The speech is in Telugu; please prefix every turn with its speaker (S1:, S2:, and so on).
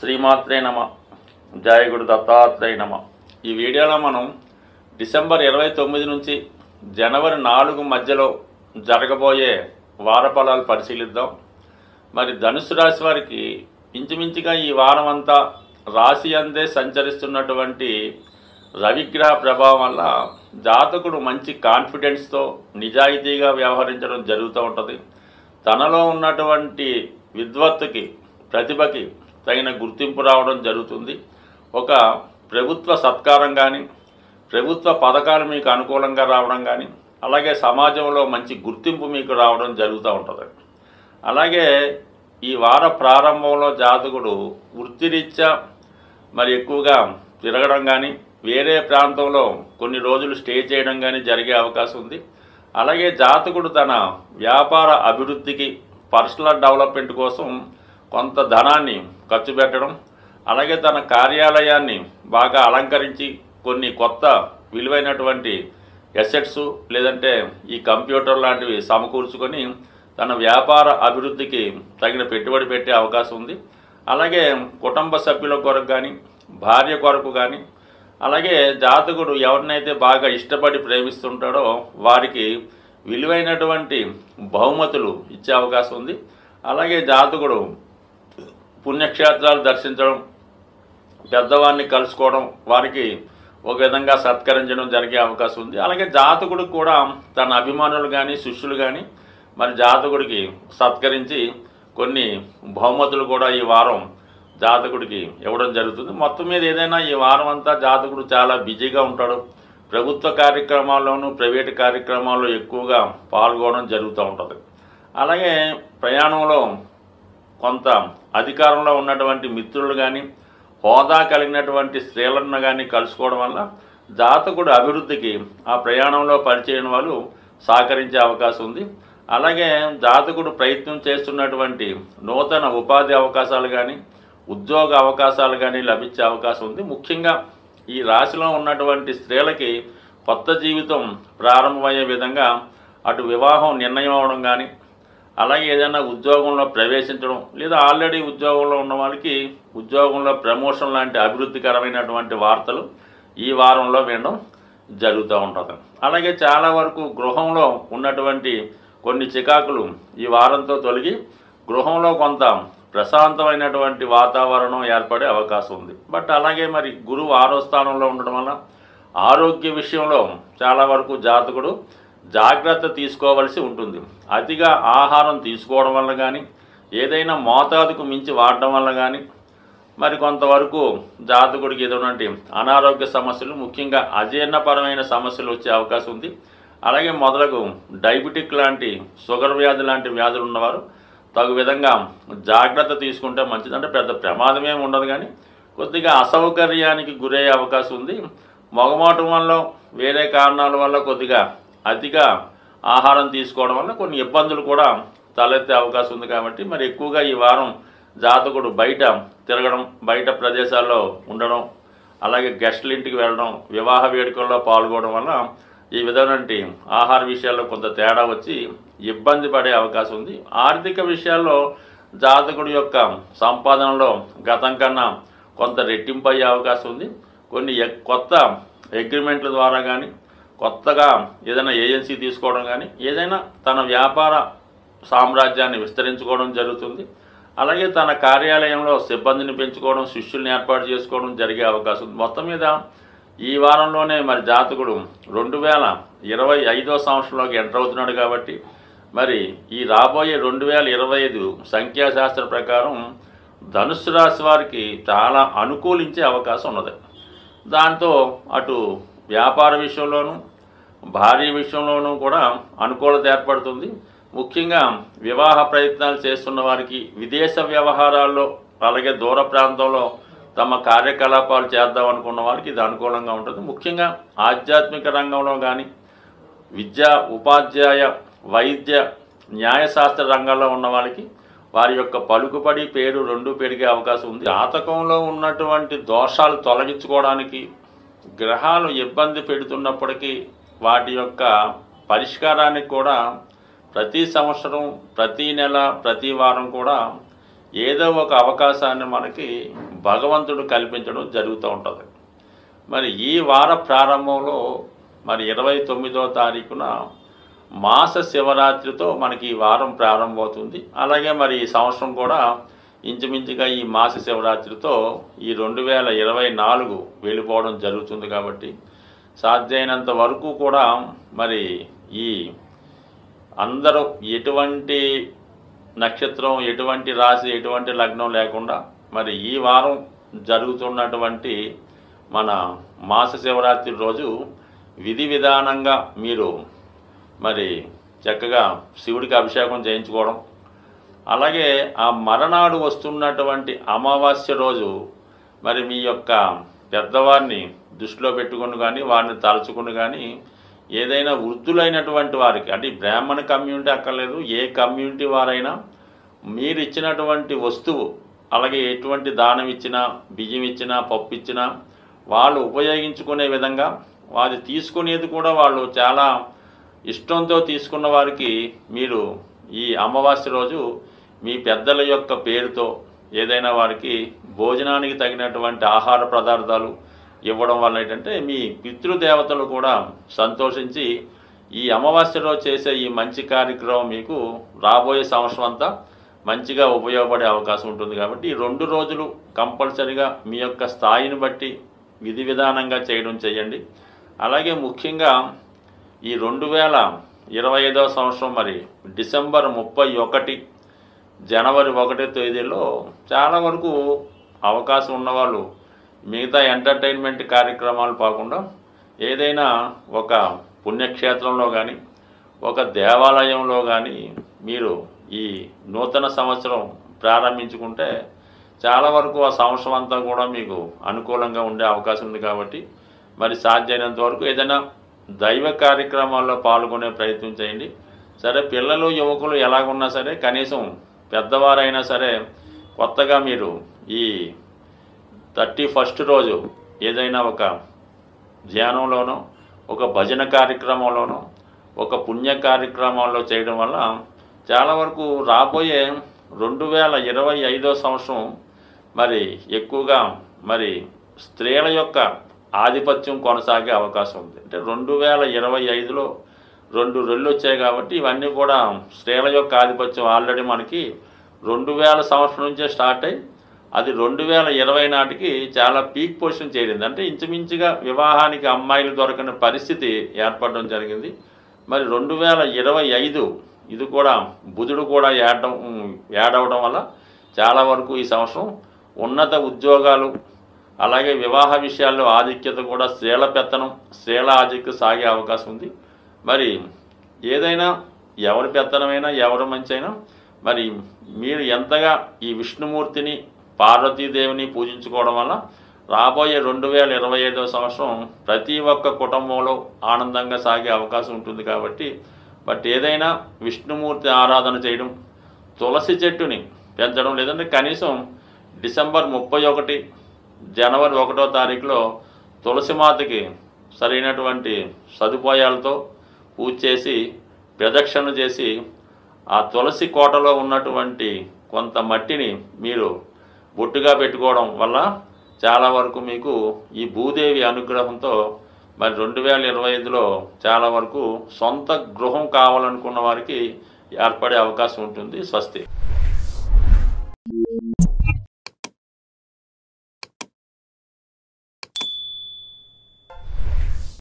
S1: శ్రీమాత్రే నమ. జయ గురు దత్తాత్రేయ నమ. ఈ వీడియోలో మనం డిసెంబర్ 29 నుంచి జనవరి 4 మధ్యలో జరగబోయే వార ఫలాలు పరిశీలిద్దాం. మరి ధనుసు రాశి వారికి ఇంచుమించుగా ఈ వారం అంతా రాశి అందే సంచరిస్తున్నటువంటి రవిగ్రహ ప్రభావం వల్ల జాతకుడు మంచి కాన్ఫిడెన్స్తో నిజాయితీగా వ్యవహరించడం జరుగుతూ ఉంటుంది. తనలో ఉన్నటువంటి విద్వత్తుకి, ప్రతిభకి తగిన గుర్తింపు రావడం జరుగుతుంది. ఒక ప్రభుత్వ సత్కారం కానీ, ప్రభుత్వ పథకాలు మీకు అనుకూలంగా రావడం కానీ, అలాగే సమాజంలో మంచి గుర్తింపు మీకు రావడం జరుగుతూ ఉంటుంది. అలాగే ఈ వార ప్రారంభంలో జాతకుడు వృత్తిరీత్యా మరి ఎక్కువగా తిరగడం కానీ, వేరే ప్రాంతంలో కొన్ని రోజులు స్టే చేయడం కానీ జరిగే అవకాశం ఉంది. అలాగే జాతకుడు తన వ్యాపార అభివృద్ధికి, పర్సనల్ డెవలప్మెంట్ కోసం కొంత ధనాన్ని ఖర్చు పెట్టడం, అలాగే తన కార్యాలయాన్ని బాగా అలంకరించి కొన్ని కొత్త విలువైనటువంటి ఎసెట్స్ లేదంటే ఈ కంప్యూటర్ లాంటివి సమకూర్చుకొని తన వ్యాపార అభివృద్ధికి తగిన పెట్టుబడి పెట్టే అవకాశం ఉంది. అలాగే కుటుంబ సభ్యుల కొరకు కానీ, భార్య కొరకు కానీ, అలాగే జాతకుడు ఎవరినైతే బాగా ఇష్టపడి ప్రేమిస్తుంటాడో వారికి విలువైనటువంటి బహుమతులు ఇచ్చే అవకాశం ఉంది. అలాగే జాతకుడు పుణ్యక్షేత్రాలు దర్శించడం, పెద్దవారిని కలుసుకోవడం, వారికి ఒక విధంగా సత్కరించడం జరిగే అవకాశం ఉంది. అలాగే జాతకుడు కూడా తన అభిమానులు కానీ, శిష్యులు కానీ మరి జాతకుడికి సత్కరించి కొన్ని బహుమతులు కూడా ఈ వారం జాతకుడికి ఇవ్వడం జరుగుతుంది. మొత్తం మీద ఏదైనా ఈ వారం అంతా జాతకుడు చాలా బిజీగా ఉంటాడు. ప్రభుత్వ కార్యక్రమాల్లోనూ, ప్రైవేటు కార్యక్రమాల్లో ఎక్కువగా పాల్గొనడం జరుగుతూ ఉంటుంది. అలాగే ప్రయాణంలో కొంత అధికారంలో ఉన్నటువంటి మిత్రులు కానీ, హోదా కలిగినటువంటి స్త్రీలను కానీ కలుసుకోవడం వల్ల జాతకుడు అభివృద్ధికి ఆ ప్రయాణంలో పరిచయం వాళ్ళు సహకరించే అవకాశం ఉంది. అలాగే జాతకుడు ప్రయత్నం చేస్తున్నటువంటి నూతన ఉపాధి అవకాశాలు కానీ, ఉద్యోగ అవకాశాలు కానీ లభించే అవకాశం ఉంది. ముఖ్యంగా ఈ రాశిలో ఉన్నటువంటి స్త్రీలకి కొత్త జీవితం ప్రారంభమయ్యే విధంగా అటు వివాహం నిర్ణయం అవడం కానీ, అలాగే ఏదైనా ఉద్యోగంలో ప్రవేశించడం, లేదా ఆల్రెడీ ఉద్యోగంలో ఉన్న వాళ్ళకి ఉద్యోగంలో ప్రమోషన్ లాంటి అభివృద్ధికరమైనటువంటి వార్తలు ఈ వారంలో వినడం జరుగుతూ ఉంటుంది. అలాగే చాలా వరకు గృహంలో ఉన్నటువంటి కొన్ని చికాకులు ఈ వారంతో తొలగి గృహంలో కొంత ప్రశాంతమైనటువంటి వాతావరణం ఏర్పడే అవకాశం ఉంది. బట్ అలాగే మరి గురువు 6వ స్థానంలో ఉండడం వల్ల ఆరోగ్య విషయంలో చాలా వరకు జాతకుడు జాగ్రత్త తీసుకోవలసి ఉంటుంది. అతిగా ఆహారం తీసుకోవడం వల్ల కానీ, ఏదైనా మోతాదుకు మించి వాడడం వల్ల కానీ మరి కొంతవరకు జాతకుడికి ఏదోనంటే అనారోగ్య సమస్యలు, ముఖ్యంగా అజీర్ణపరమైన సమస్యలు వచ్చే అవకాశం ఉంది. అలాగే మొదలగు డయాబెటిక్ లాంటి, షుగర్ వ్యాధి లాంటి వ్యాధులు ఉన్నవారు తగు విధంగా జాగ్రత్త తీసుకుంటే మంచిది. అంటే పెద్ద ప్రమాదమేమి ఉండదు, కానీ కొద్దిగా అసౌకర్యానికి గురయ్యే అవకాశం ఉంది. మొగమాటం వల్ల, వేరే కారణాల వల్ల కొద్దిగా అతిగా ఆహారం తీసుకోవడం వల్ల కొన్ని ఇబ్బందులు కూడా తలెత్తే అవకాశం ఉంది. కాబట్టి మరి ఎక్కువగా ఈ వారం జాతకుడు బయట తిరగడం, బయట ప్రదేశాల్లో ఉండడం, అలాగే గెస్టుల ఇంటికి వెళ్ళడం, వివాహ వేడుకల్లో పాల్గొనడం వల్ల ఈ విధమైన ఆహార విషయాల్లో కొంత తేడా వచ్చి ఇబ్బంది పడే అవకాశం ఉంది. ఆర్థిక విషయాల్లో జాతకుడి యొక్క సంపాదనలో గతం కన్నా కొంత రెట్టింపు అయ్యే అవకాశం ఉంది. కొన్ని కొత్త అగ్రిమెంట్ల ద్వారా కానీ, కొత్తగా ఏదైనా ఏజెన్సీ తీసుకోవడం కానీ, ఏదైనా తన వ్యాపార సామ్రాజ్యాన్ని విస్తరించుకోవడం జరుగుతుంది. అలాగే తన కార్యాలయంలో సిబ్బందిని పెంచుకోవడం, శిష్యుల్ని ఏర్పాటు చేసుకోవడం జరిగే అవకాశం ఉంది. మొత్తం మీద ఈ వారంలోనే మరి జాతకుడు 2025వ సంవత్సరంలోకి ఎంటర్ అవుతున్నాడు. కాబట్టి మరి ఈ రాబోయే 2025 సంఖ్యాశాస్త్ర ప్రకారం ధనుస్సు రాశి వారికి చాలా అనుకూలించే అవకాశం ఉన్నది. దాంతో అటు వ్యాపార విషయంలోనూ, భార్య విషయంలోనూ కూడా అనుకూలత ఏర్పడుతుంది. ముఖ్యంగా వివాహ ప్రయత్నాలు చేస్తున్న వారికి, విదేశ వ్యవహారాల్లో, అలాగే దూర ప్రాంతంలో తమ కార్యకలాపాలు చేద్దాం అనుకున్న వారికి ఇది అనుకూలంగా ఉంటుంది. ముఖ్యంగా ఆధ్యాత్మిక రంగంలో కానీ, విద్యా, ఉపాధ్యాయ, వైద్య, న్యాయశాస్త్ర రంగాల్లో ఉన్న వాళ్ళకి వారి యొక్క పలుకుబడి, పేరు రెండూ పెరిగే అవకాశం ఉంది. జాతకంలో ఉన్నటువంటి దోషాలు తొలగించుకోవడానికి, గ్రహాలు ఇబ్బంది పెడుతున్నప్పటికీ వాటి యొక్క పరిష్కారానికి కూడా ప్రతి సంవత్సరం, ప్రతి నెల, ప్రతి వారం కూడా ఏదో ఒక అవకాశాన్ని మనకి భగవంతుడు కల్పించడం జరుగుతూ ఉంటుంది. మరి ఈ వార ప్రారంభంలో మరి 29వ తారీఖున మాస శివరాత్రితో మనకి ఈ వారం ప్రారంభమవుతుంది. అలాగే మరి ఈ సంవత్సరం కూడా ఇంచుమించుగా ఈ మాస శివరాత్రితో ఈ 2024 వెళ్ళిపోవడం జరుగుతుంది. కాబట్టి సాధ్యమైనంత వరకు కూడా మరి ఈ అందరూ ఎటువంటి నక్షత్రం, ఎటువంటి రాశి, ఎటువంటి లగ్నం లేకుండా మరి ఈ వారం జరుగుతున్నటువంటి మన మాస శివరాత్రి రోజు విధి విధానంగా మీరు మరి చక్కగా శివుడికి అభిషేకం చేయించుకోవడం, అలాగే ఆ మరనాడు వస్తున్నటువంటి అమావాస్య రోజు మరి మీ యొక్క పెద్దవారిని దృష్టిలో పెట్టుకుని కానీ వారిని తలుచుకుని కానీ ఏదైనా వృద్ధులైనటువంటి వారికి, అంటే బ్రాహ్మణ కమ్యూనిటీ అక్కర్లేదు, ఏ కమ్యూనిటీ వారైనా మీరు ఇచ్చినటువంటి వస్తువు, అలాగే ఎటువంటి దానం ఇచ్చినా, బియ్యం ఇచ్చినా, పప్పు ఇచ్చినా వాళ్ళు ఉపయోగించుకునే విధంగా అది తీసుకునేది కూడా వాళ్ళు చాలా ఇష్టంతో తీసుకున్న వారికి మీరు ఈ అమావాస్య రోజు మీ పెద్దల యొక్క పేరుతో ఏదైనా వారికి భోజనానికి తగినటువంటి ఆహార పదార్థాలు ఇవ్వడం వల్ల ఏంటంటే మీ పితృదేవతలు కూడా సంతోషించి ఈ అమావాస్యలో చేసే ఈ మంచి కార్యక్రమం మీకు రాబోయే సంవత్సరం అంతా మంచిగా ఉపయోగపడే అవకాశం ఉంటుంది. కాబట్టి ఈ 2 రోజులు కంపల్సరిగా మీ యొక్క స్థాయిని బట్టి విధి విధానంగా చేయడం చేయండి. అలాగే ముఖ్యంగా ఈ 2025వ సంవత్సరం మరి డిసెంబర్ 31, జనవరి 1 తేదీలో చాలా వరకు అవకాశం ఉన్నవాళ్ళు మిగతా ఎంటర్టైన్మెంట్ కార్యక్రమాలు కాకుండా ఏదైనా ఒక పుణ్యక్షేత్రంలో కానీ, ఒక దేవాలయంలో కానీ మీరు ఈ నూతన సంవత్సరం ప్రారంభించుకుంటే చాలా వరకు ఆ సంవత్సరం అంతా కూడా మీకు అనుకూలంగా ఉండే అవకాశం ఉంది. కాబట్టి మరి సాధ్యమైనంత వరకు ఏదైనా దైవ కార్యక్రమాల్లో పాల్గొనే ప్రయత్నం చేయండి. సరే, పిల్లలు యువకులు ఎలాగున్నా సరే కనీసం పెద్దవారైనా సరే కొత్తగా మీరు ఈ 31st రోజు ఏదైనా ఒక ధ్యానంలోనో, ఒక భజన కార్యక్రమంలోనో, ఒక పుణ్య కార్యక్రమాల్లో చేయడం వల్ల చాలా వరకు రాబోయే 2025వ సంవత్సరం మరి ఎక్కువగా మరి స్త్రీల యొక్క ఆధిపత్యం కొనసాగే అవకాశం ఉంది. అంటే 2025లో 2 రెళ్ళు వచ్చాయి కాబట్టి ఇవన్నీ కూడా స్త్రీల యొక్క ఆధిపత్యం ఆల్రెడీ మనకి 2000 సంవత్సరం నుంచే స్టార్ట్ అయ్యి అది 2020 నాటికి చాలా పీక్ పొజిషన్ చేరింది. అంటే ఇంచుమించుగా వివాహానికి అమ్మాయిలు దొరకని పరిస్థితి ఏర్పడడం జరిగింది. మరి 2025 ఇది కూడా బుధుడు కూడా యాడ్ అవడం వల్ల చాలా వరకు ఈ సంవత్సరం ఉన్నత ఉద్యోగాలు, అలాగే వివాహ విషయాల్లో ఆధిక్యత కూడా స్త్రీల పెత్తనం, స్త్రీల ఆధిక్యత సాగే అవకాశం ఉంది. మరి ఏదైనా ఎవరి పెత్తనమైనా ఎవరి మంచి అయినా మరి మీరు ఎంతగా ఈ విష్ణుమూర్తిని, పార్వతీదేవిని పూజించుకోవడం వల్ల రాబోయే 2025వ సంవత్సరం ప్రతి ఒక్క కుటుంబంలో ఆనందంగా సాగే అవకాశం ఉంటుంది. కాబట్టి ఏదైనా విష్ణుమూర్తి ఆరాధన చేయడం, తులసి చెట్టుని పెంచడం, లేదంటే కనీసం డిసెంబర్ 31, జనవరి 1వ తారీఖులో తులసి మాతకి సరైనటువంటి సదుపాయాలతో పూజ చేసి ప్రదక్షిణ చేసి ఆ తులసి కోటలో ఉన్నటువంటి కొంత మట్టిని మీరు బొట్టుగా పెట్టుకోవడం వల్ల చాలా వరకు మీకు ఈ భూదేవి అనుగ్రహంతో మరి 2025లో చాలా వరకు సొంత గృహం కావాలనుకున్న వారికి ఏర్పడే అవకాశం ఉంటుంది. స్వస్తి.